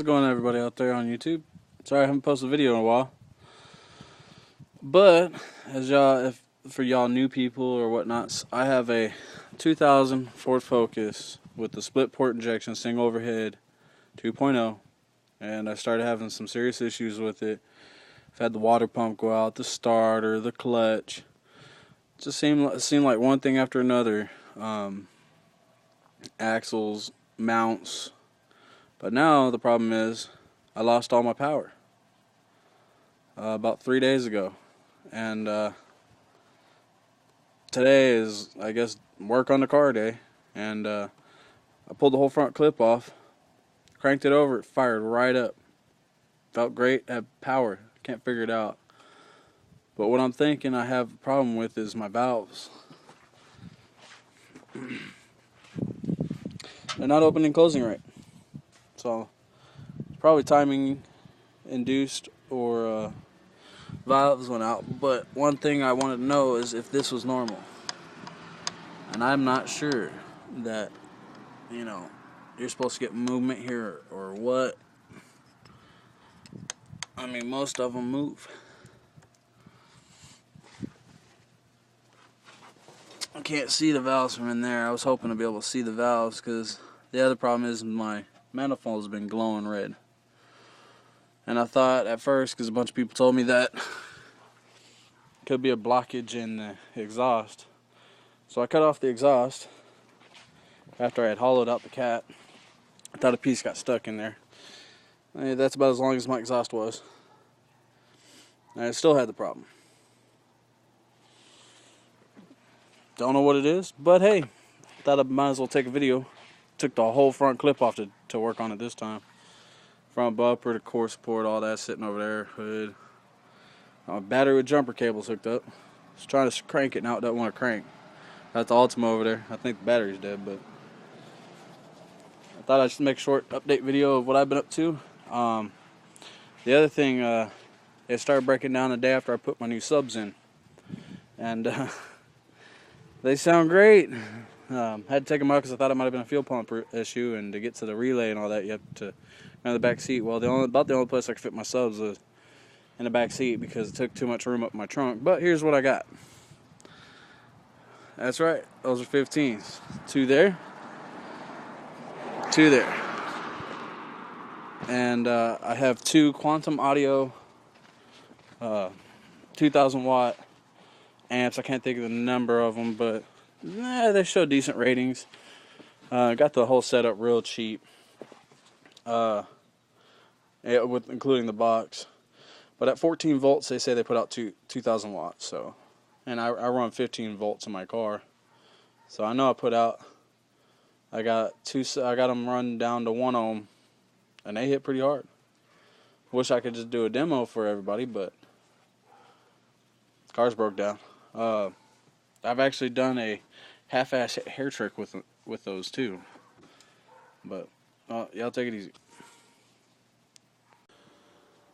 How's it going, everybody out there on YouTube? Sorry I haven't posted a video in a while. But, if for y'all new people or whatnots, I have a 2000 Ford Focus with the split port injection single overhead 2.0, and I started having some serious issues with it. I've had the water pump go out, the starter, the clutch. It just seemed like one thing after another. Axles, mounts. But now the problem is I lost all my power about 3 days ago. And today is, I guess, work on the car day. And I pulled the whole front clip off, cranked it over, it fired right up. Felt great, had power. Can't figure it out. But what I'm thinking I have a problem with is my valves. They're not opening and closing right. So, it's probably timing induced or valves went out. But one thing I wanted to know is if this was normal. And I'm not sure that, you're supposed to get movement here or what. I mean, most of them move. I can't see the valves from in there. I was hoping to be able to see the valves because the other problem is my manifold has been glowing red. And I thought at first, because a bunch of people told me that it could be a blockage in the exhaust. So I cut off the exhaust after I had hollowed out the cat. I thought a piece got stuck in there. That's about as long as my exhaust was. And I still had the problem. Don't know what it is, but hey, thought I might as well take a video. Took the whole front clip off to work on it this time. Front bumper, the core support, all that sitting over there, hood. Battery with jumper cables hooked up. Just trying to crank it, now it doesn't want to crank. Got the Ultima over there. I think the battery's dead, but I thought I'd just make a short update video of what I've been up to. The other thing, it started breaking down the day after I put my new subs in. And they sound great. Had to take them out because I thought it might have been a fuel pump issue, and to get to the relay and all that, you have to go in the back seat. Well, about the only place I could fit my subs was in the back seat because it took too much room up my trunk. But here's what I got. That's right, those are 15s. Two there, two there. And I have two Quantum Audio 2000 watt amps. I can't think of the number of them, but they show decent ratings. Got the whole setup real cheap, including the box. But at 14 volts, they say they put out 2,000 watts. So, and I run 15 volts in my car, so I know I got them run down to 1 ohm, and they hit pretty hard. Wish I could just do a demo for everybody, but the car's broke down. I've actually done a half-ass hair trick with those too. But y'all take it easy.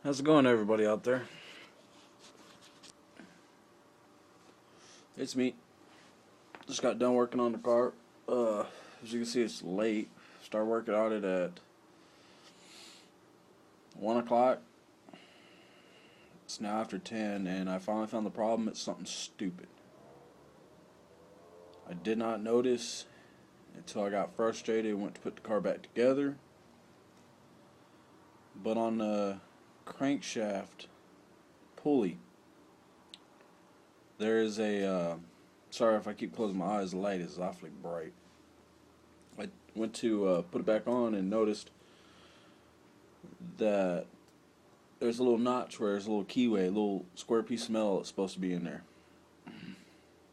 How's it going, everybody out there? It's me. Just got done working on the car. As you can see, it's late. Started working on it at 1 o'clock. It's now after 10, and I finally found the problem. It's something stupid. I did not notice until I got frustrated and went to put the car back together. But on the crankshaft pulley, there is a, sorry if I keep closing my eyes, the light is awfully bright. I went to put it back on and noticed that there's a little notch where there's a little keyway, a little square piece of metal that's supposed to be in there.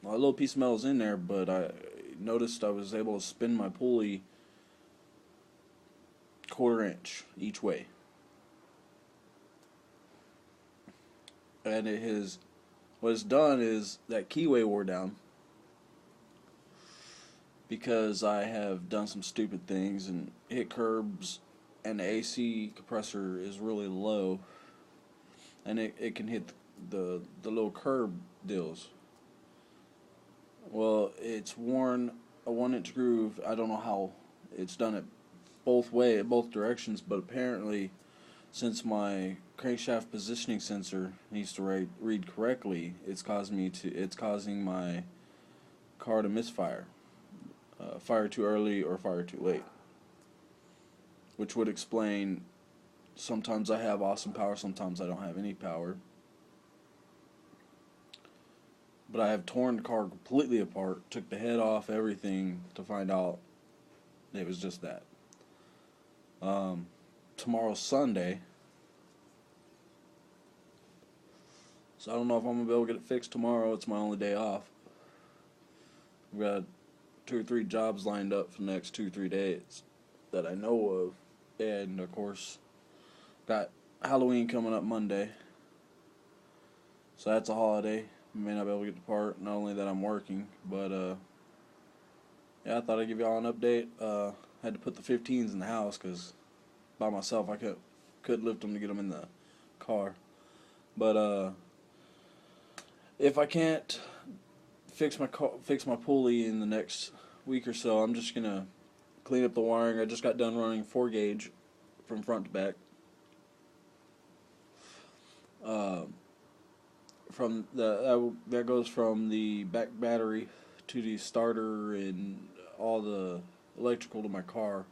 Well, a little piece of metal is in there, but I noticed I was able to spin my pulley 1/4 inch each way. And what it's done is that keyway wore down because I have done some stupid things and hit curbs, and the AC compressor is really low, and it can hit the little curb deals. Well, it's worn a 1 inch groove. I don't know how it's done it both directions, but apparently, since my crankshaft positioning sensor needs to read correctly, it's causing my car to misfire, fire too early or fire too late, which would explain sometimes I have awesome power, sometimes I don't have any power. But I have torn the car completely apart, took the head off, everything, to find out it was just that. Tomorrow's Sunday, so I don't know if I'm going to be able to get it fixed tomorrow. It's my only day off. I've got 2 or 3 jobs lined up for the next 2 or 3 days that I know of. And, of course, got Halloween coming up Monday. So that's a holiday. I may not be able to get the part. Not only that I'm working, but yeah, I thought I'd give y'all an update. Had to put the 15s in the house because by myself I couldn't lift them to get them in the car. But if I can't fix my pulley in the next week or so, I'm just gonna clean up the wiring. I just got done running 4 gauge from front to back. From that goes from the back battery to the starter and all the electrical to my car,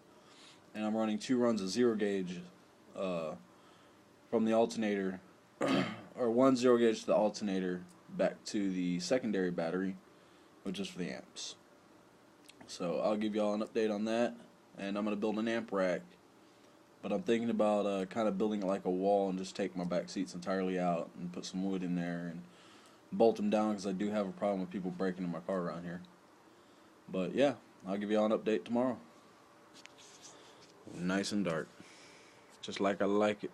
and I'm running 2 runs of 0 gauge from the alternator, or 1 0 gauge to the alternator back to the secondary battery, which is for the amps. So I'll give y'all an update on that, and I'm gonna build an amp rack. But I'm thinking about kind of building it like a wall and just take my back seats entirely out and put some wood in there and bolt them down, because I do have a problem with people breaking in my car around here. But yeah, I'll give y'all an update tomorrow. Nice and dark, just like I like it.